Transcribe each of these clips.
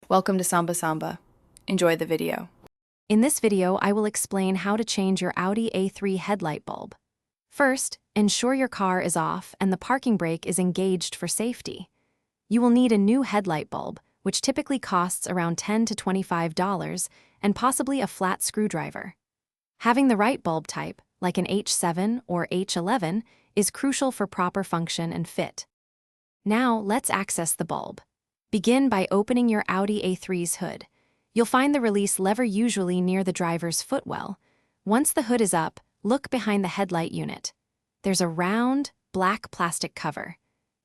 Welcome to Samba Samba. Enjoy the video. In this video, I will explain how to change your Audi A3 headlight bulb. First, ensure your car is off and the parking brake is engaged for safety. You will need a new headlight bulb, which typically costs around $10 to $25, and possibly a flat screwdriver. Having the right bulb type, like an H7 or H11, is crucial for proper function and fit. Now, let's access the bulb. Begin by opening your Audi A3's hood. You'll find the release lever usually near the driver's footwell. Once the hood is up, look behind the headlight unit. There's a round, black plastic cover.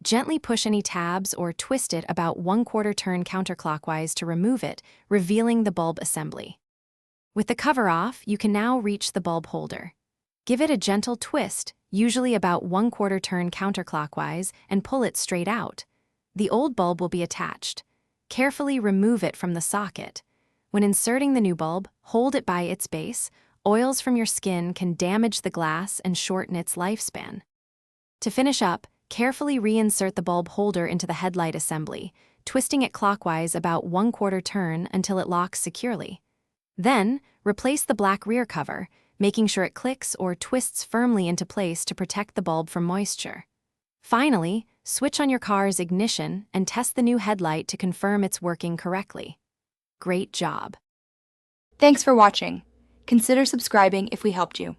Gently push any tabs or twist it about 1/4 turn counterclockwise to remove it, revealing the bulb assembly. With the cover off, you can now reach the bulb holder. Give it a gentle twist, usually about 1/4 turn counterclockwise, and pull it straight out. The old bulb will be attached. Carefully remove it from the socket. When inserting the new bulb, hold it by its base. Oils from your skin can damage the glass and shorten its lifespan. To finish up, carefully reinsert the bulb holder into the headlight assembly, twisting it clockwise about 1/4 turn until it locks securely. Then, replace the black rear cover, making sure it clicks or twists firmly into place to protect the bulb from moisture. Finally, switch on your car's ignition and test the new headlight to confirm it's working correctly. Great job! Thanks for watching. Consider subscribing if we helped you.